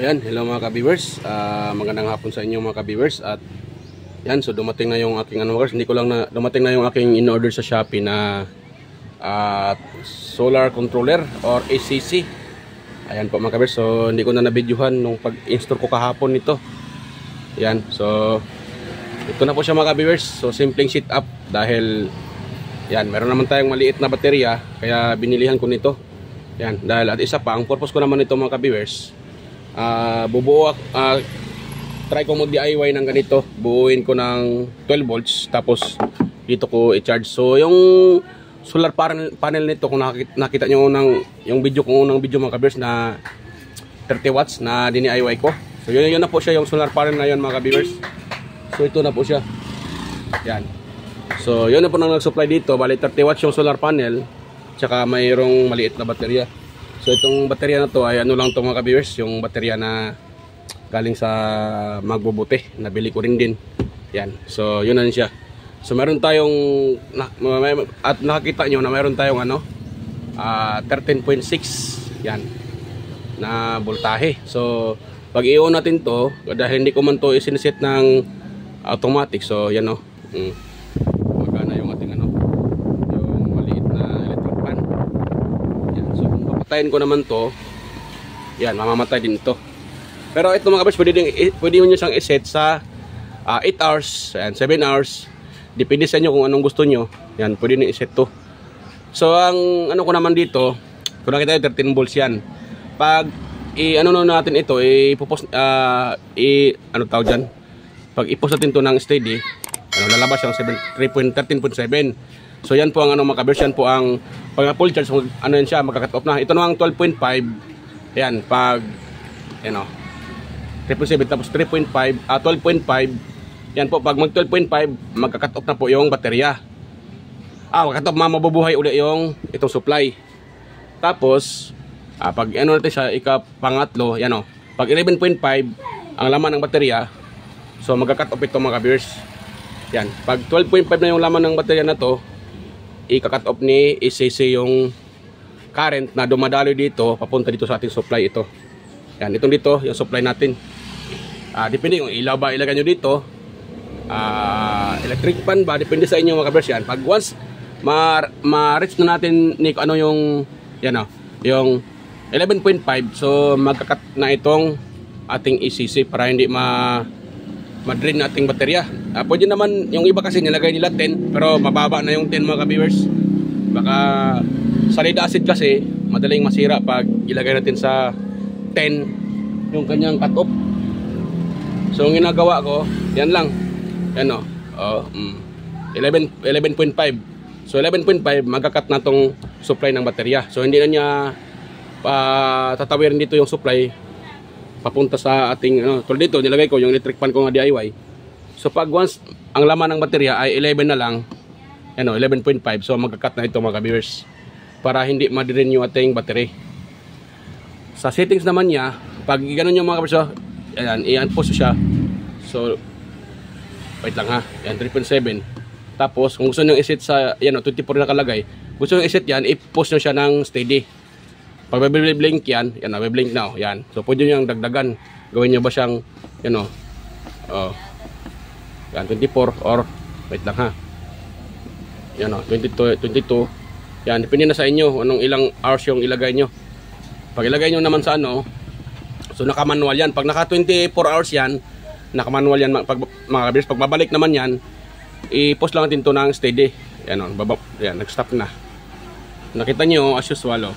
Yan, hello mga ka-viewers. Magandang hapon sa inyo mga ka-viewers. At yan, so dumating na yung aking hindi ko lang na dumating na yung aking in-order sa Shopee na solar controller or ACC. Ayan po mga ka-viewers. So hindi ko na na-videohan nung pag-install ko kahapon nito. Yan, so ito na po siya mga ka-viewers. So simpleng sit up dahil yan, meron naman tayong maliit na baterya kaya binilihan ko nito. Yan, dahil at isa pa, ang purpose ko naman nito mga ka-viewers, try ko mag-DIY ng ganito. Buuin ko ng 12 volts tapos dito ko i-charge. So yung solar panel nito, kung nakita nyo yung video ko, unang video mga ka-viewers, na 30 watts na DIY ko. So yun na po siya, yung solar panel na yun mga ka-viewers. So ito na po siya. Yan. So yun na po nang nag-supply dito. Bali 30 watts yung solar panel, tsaka mayroong maliit na baterya. So itong baterya na to ay ano lang to mga ka-viewers, yung baterya na galing sa magbubuti, nabili ko rin din. Yan. So yun na siya. So meron tayong at nakakita nyo na meron tayong 13.6 yan na voltahe. So pag i-on natin to, dahil hindi ko man to isiniset ng automatic, so yan magana yung ating yung maliit na electric fan. Yan. So kung papatayin ko naman to, yan, mamamatay din ito. Pero ito mga kabers, pwede nyo siyang iset sa 8 hours, and 7 hours. Depende sa inyo kung anong gusto nyo. Yan, pwede nyo iset to. So ang ano ko naman dito, kung nakita nyo 13 volts yan. Pag natin ito, ipopost ano tawag dyan, pag ipost natin to ng steady, lalabas yung 13.7. So yan po ang mga kabers, yan po ang pag full charge, yan siya, magka-cut off na. Ito na ang 12.5. Yan, pag 3.7 tapos 3.5, 12.5. Yan po, pag mag 12.5, magka-cut off na po yung baterya. Magka-cut off, mabubuhay ulit yung itong supply. Tapos pag natin siya, ika-pangatlo, yan pag 11.5 ang laman ng baterya, so magka-cut off ito mga ka-viewers. Yan, pag 12.5 na yung laman ng baterya na to, ika-cut off ni ACC yung current na dumadaloy dito, papunta dito sa ating supply ito. Yan, itong dito, yung supply natin. Depende kung ilaw ba ilagay nyo dito, electric fan ba, depende sa inyo mga ka-viewers. Yan, pag once ma-reach na natin yung yung 11.5, so magkakat na itong ating ACC para hindi ma-drain na ating baterya. Pwede naman yung iba kasi nilagay nila 10, pero mababa na yung 10 mga ka-viewers. Baka sa lead acid kasi madaling masira pag ilagay natin sa 10 yung kanyang cut off. So ang ginagawa ko, yan lang. Yan 11.5. So 11.5 magkakat na tong supply ng baterya. So hindi na niya tatawirin dito yung supply papunta sa ating tulad dito nilagay ko yung electric fan ko nga DIY. So pag once ang laman ng baterya ay 11 na lang, 11.5, so magkakat na ito mga ka-viewers para hindi ma-drain yung ating battery. Sa settings naman niya, pag ganoon yung mga ka-viewers, ayan, i-unpause siya. So wait lang ha, yan 3.7. Tapos kung gusto niyo i-set sa 24 na nakalagay, gusto niyo i-set yan, i-pause niyo siya ng steady. Pag may-blink yan, may-blink na yan. So pwede niyo yung dagdagan. Gawin niyo ba siyang yan 24 or wait lang ha. Yan 22. Yan, depende na sa inyo anong ilang hours yung ilagay niyo. Pag ilagay niyo naman sa so naka-manual yan. Pag naka 24 hours yan, naka-manual yan. Pag babalik naman yan, i-post lang natin to ng steady. Yan yan, nag-stop na. Nakita nyo as usual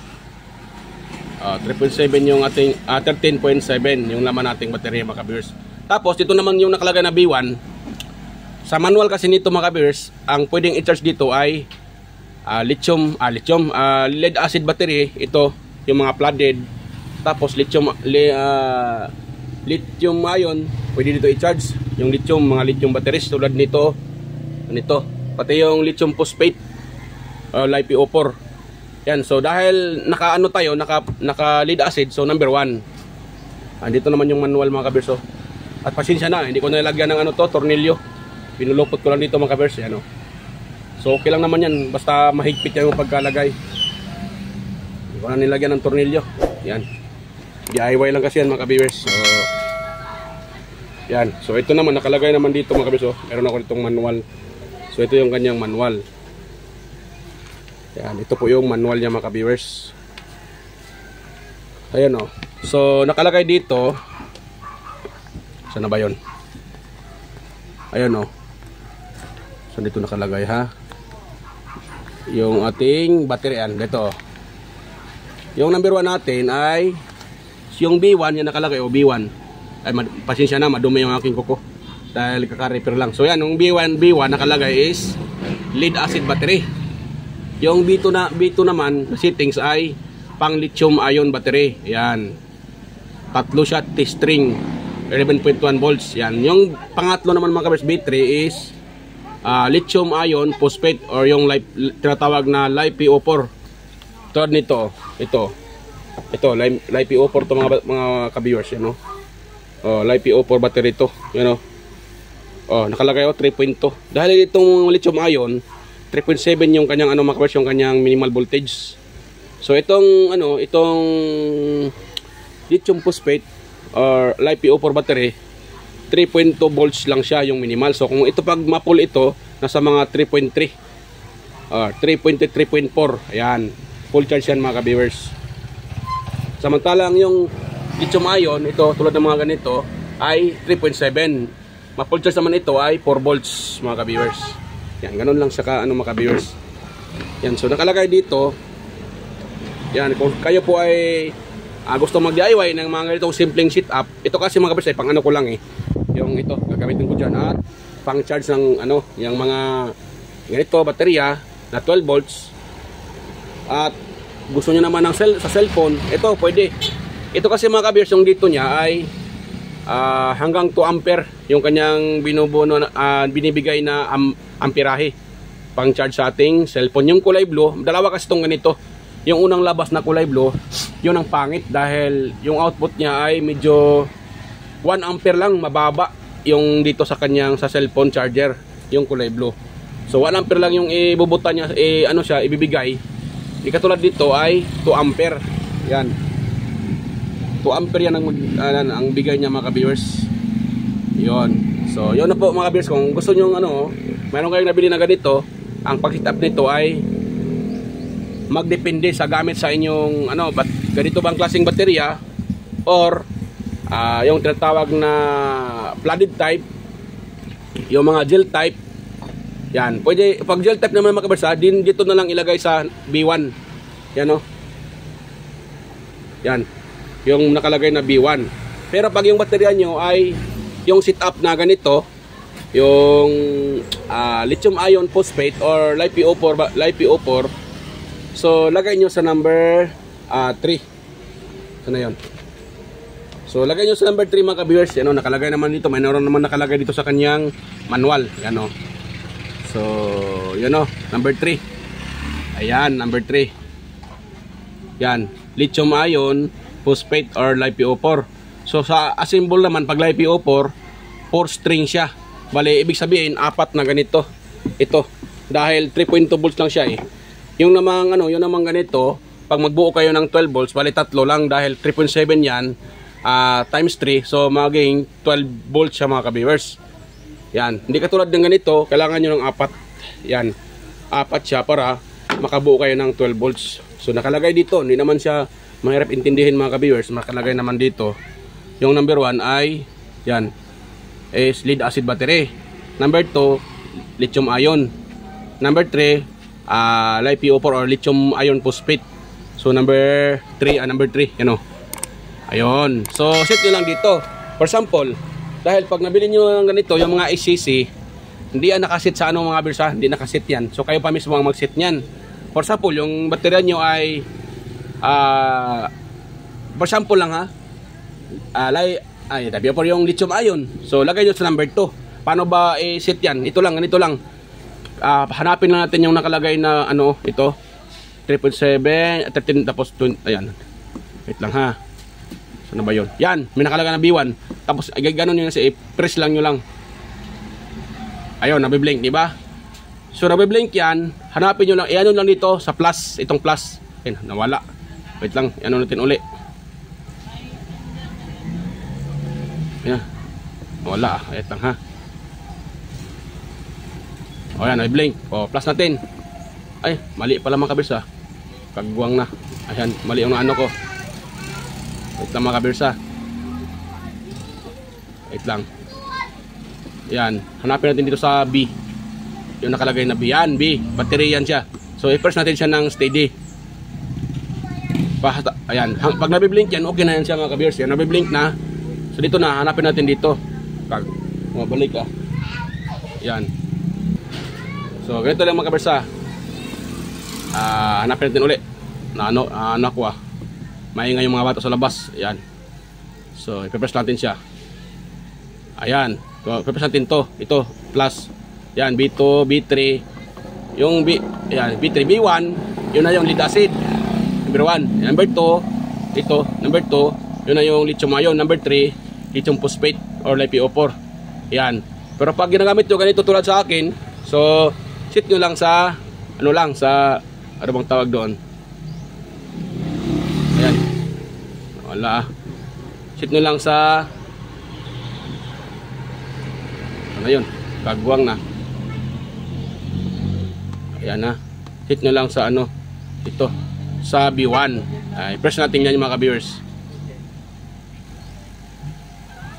3.7 yung ating 13.7 yung laman nating baterya mga ka-viewers. Tapos dito naman yung nakalagay na B1. Sa manual kasi nito mga ka-viewers, ang pwedeng i-charge dito ay lead acid battery. Ito yung mga flooded. Tapos lithium ion, pwede dito i-charge yung mga lithium batteries tulad nito. Pati yung lithium phosphate, LiPo4. Yan, so dahil naka lead acid, so number 1. Andito naman yung manual mga ka-viewers. At pasensya na, hindi ko nilagyan ng tornilyo. Pinulupot ko lang dito mga ka-viewers. So okay lang naman yan, basta mahigpit yan yung pagkalagay. Hindi ko na nilagyan ng tornilyo. Yan. DIY lang kasi yan mga ka-viewers. So yan. So ito naman nakalagay naman dito mga ka-viewers. Meron ako ditong manual. So ito yung kanyang manual. Yan, ito po yung manual niya mga ka-viewers. Ayan o. So nakalagay dito. Saan na ba yun? Ayan o. So dito nakalagay ha. Yung ating battery yan. Dito. Yung number 1 natin ay yung B1. Yan nakalagay o B1. Ay pasensya na, madumi yung aking kuko. Dahil kaka-repair lang. So yan, yung B1 nakalagay is lead acid battery. Yung B2 naman settings ay pang lithium ion battery. Yan. Tatlo siya T-string 11.1 volts. Yan. Yung pangatlo naman mga kabers B3 is lithium ion phosphate or yung tinatawag na LiPo4. Third nito, ito LiPo4 to mga ka-viewers, you know. Oh, LiPo4 battery to, you know. Oh, nakalagay 3.2. Dahil itong lithium ion 3.7 yung kanyang mga kabers, yung kanyang minimal voltage. So itong lithium phosphate or LiPo4 battery 3.2 volts lang siya yung minimal. So kung ito pag ma-pull ito nasa mga 3.3 3.4. Ayan, full charge yan mga ka-viewers. Samantalang yung lithium ion ito tulad ng mga ganito ay 3.7. Ma-full charge naman ito ay 4 volts mga ka-viewers. Yan, ganun lang siya mga ka-viewers. Yan, so nakalagay dito. Yan, kung kayo po ay gusto mag-DIY ng mga ganitong simpleng setup, ito kasi mga ka-viewers ay pang ko lang yung ito, gagamitin ko dyan at pang charge ng yung mga ganito, baterya na 12 volts. At gusto nyo naman sa cellphone, ito pwede. Ito kasi mga ka-viewers, yung dito niya ay hanggang 2 ampere yung kanyang binibigay na amperahe pang charge sa ating cellphone. Yung kulay blue, dalawa kasi itong ganito. Yung unang labas na kulay blue, yun ang pangit dahil yung output niya ay medyo 1 ampere lang, mababa yung dito sa kanyang sa cellphone charger, yung kulay blue. So 1 ampere lang yung ibubutan niya, ibibigay. Katulad dito ay 2 ampere. Yan. 2 ampere yan ang bigay niya mga ka-viewers. Yun. So yun na po mga ka-viewers, kung gusto niyo mayroon kayong nabili na ganito, ang pag-setup nito ay magdepende sa gamit sa inyong ganito bang klaseng baterya or yung tinatawag na flooded type, yung mga gel type. Yan, pwede pag gel type naman mga ka-viewers, dito na lang ilagay sa B1. Yan Yan. Yung nakalagay na B1. Pero pag yung baterya nyo ay yung setup na ganito, yung lithium ion phosphate or LiPo4, so lagay nyo sa number 3. Ano yun? So lagay nyo sa number 3 mga ka-viewers. Yan nakalagay naman dito, mayroon naman nakalagay dito sa kanyang manual. Yan So yan number 3. Ayan, number 3. Yan, lithium ion phosphate or LiPo4. So sa assemble naman pag LiPo4, 4 string siya. Bale ibig sabihin 4 na ganito. Ito dahil 3.2 volts lang siya Yung namang ganito, pag magbuo kayo ng 12 volts, bale 3 lang dahil 3.7 yan times 3, so maging 12 volts siya mga ka-viewers. Yan, hindi katulad ng ganito, kailangan nyo ng 4. Yan, 4 siya para makabuo kayo ng 12 volts. So nakalagay dito, hindi naman siya mahirap intindihin mga ka-viewers. Nakalagay naman dito yung number 1 ay yan is lead acid battery, number 2 lithium ion, number 3 LiPo4 or lithium ion phosphate. So number 3 ayun. So set nyo lang dito. For example, dahil pag nabili nyo ng ganito yung mga ACC, hindi yan nakasit sa mga viewers, hindi nakasit yan. So kayo pa mismo ang mag-set nyan. For example, yung baterya nyo ay for example lang LiPo4 yung lithium ion. So lagay nyo sa number 2. Paano ba i-set yan? Ito lang, ganito lang. Hanapin lang natin yung nakalagay na ito 3.7 13 tapos 20. Ayan, wait lang ha. Ano ba yun? Yan, may nakalagay na B1. Tapos gano'n yun kasi press lang nyo lang. Ayun, nabiblink, di ba? So nabiblink yan, hanapin nyo lang, i-ano lang dito sa plus, itong plus. Ayun, nawala. Wait lang, i-ano natin uli. Ayan. Wala. Ayat lang ha. O yan, ay blink. O, plus natin. Ay, mali pala mga kabirsa. Kagwang na. Ayan, mali yung ano ko. Wait lang mga kabirsa. Wait lang. Yan, hanapin natin dito sa B. Yung nakalagay na B. Yan, B. Battery yan siya. So, i-press natin siya ng steady. Ayan, pag nabiblink yan, okay na yan siya mga kabirsa. Yan, nabiblink na. So, dito na, hanapin natin dito. Pag mabalik ka. Yan. So, ganito lang mga kabirsa. Hanapin natin ulit. Na ano ako maingay yung mga bata sa labas. Ayan. So, i-press natin siya. Ayan. So, i-press natin to. Ito, plus. Ayan, B2, B3. Yung B, ayan, B3, B1. Yun na yung lead acid. Number 1. Number 2, ito, number 2. Yun na yung lithium ion. Number 3, lithium phosphate or LiPo4. Ayan. Pero pag ginagamit nyo ganito tulad sa akin, so, sit nyo lang sa, ano lang, sa, ano bang tawag doon? Ayan. Wala. Sit nyo lang sa, ano yun? Kagwang na. Ayan na. Sit nyo lang sa ano, ito, sa B1. Ay, press natin yan yung mga ka-viewers.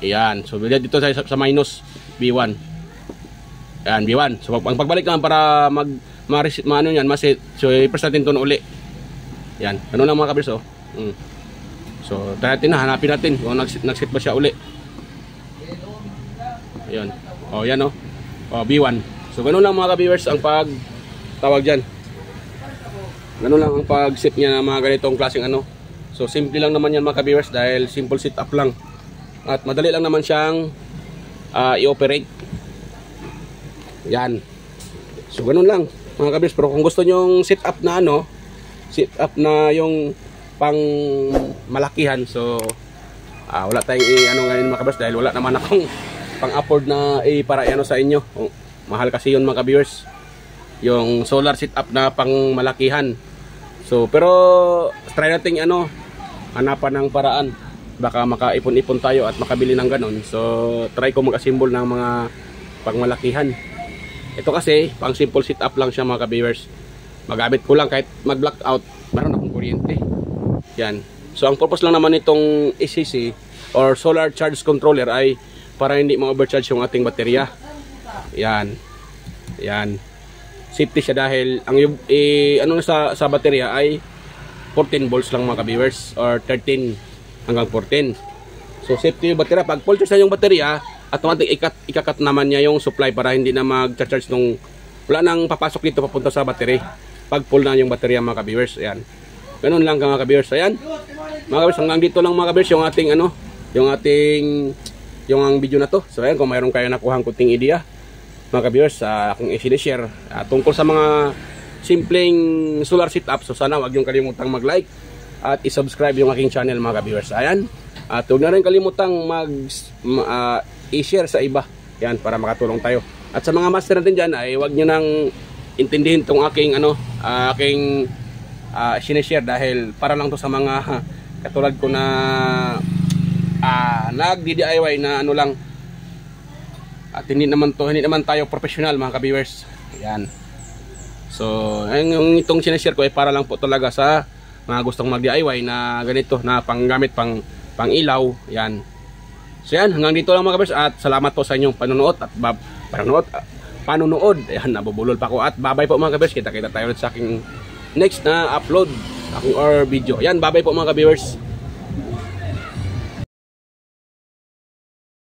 Ayan. So, dito sa minus B1. Ayan, B1. So, pagbalik naman para maano yan, masit. So, i-press natin ito na uli. Ayan. Ano lang mga ka-viewers, oh. So, try natin na. Hanapin natin kung nag-sit ba siya uli. Ayan. O, yan, oh. O, B1. So, ganun lang mga ka-viewers ang tawag dyan. Ganun lang ang pag-sit niya ng mga ganitong klaseng ano. So, simple lang naman yan mga ka-viewers dahil simple sit up lang. At madali lang naman siyang i-operate. Yan. So, ganun lang mga ka-viewers. Pero kung gusto nyong sit up na ano, sit up na yung pang malakihan, so wala tayong ano ngayon mga ka-viewers dahil wala naman akong pang-afford na para ano sa inyo. Mahal kasi yun mga ka-viewers, yung solar sit up na pang malakihan. So pero try natin ano, hanapan ng paraan, baka makaipon-ipon tayo at makabili ng ganon. So try ko mag-assemble ng mga pang malakihan. Ito kasi pang simple sit up lang siya mga ka-viewers. Magamit ko lang kahit mag-blackout, meron akong kuryente. Yan. So ang purpose lang naman nitong ACC or solar charge controller ay para hindi ma-overcharge yung ating baterya. Yan. Yan. Safety siya dahil ang ano sa baterya ay 14 volts lang mga ka-viewers or 13 hanggang 14. So safety yung baterya. Pag full charge na yung baterya, automatic ikakat naman niya yung supply para hindi na mag-charge nung wala nang papasok dito papunta sa battery. Pag full na yung baterya mga ka-viewers. Ayan. Ganun lang mga ka-viewers. Ayan. Mga ka-viewers, hanggang dito lang mga ka-viewers yung ating ano, yung ang video na to. So ayan, kung mayroon kayo nakuhang kunting idea mga ka-viewers, akong i-share tungkol sa mga simpleng solar setup. So sana wag yung kalimutang mag-like at i-subscribe yung aking channel mga ka-viewers. Ayan. At huwag na rin kalimutang i-share sa iba. Yan, para makatulong tayo. At sa mga master natin dyan ay huwag nyo nang intindihin tong aking sinishare dahil para lang to sa mga katulad ko na nag-DIY na ano lang. At hindi naman tayo professional mga ka-viewers. Yan. So, yung itong sinishare ko ay para lang po talaga sa mga gustong mag-DIY na ganito, na panggamit pang ilaw. Yan. So yan, hanggang dito lang mga ka-viewers at salamat po sa inyong panonood at panonood. Ayan, nabubulol pa ako at babay po mga ka-viewers. Kita tayo ulit sa aking next na upload or video. Yan, babay po mga ka-viewers.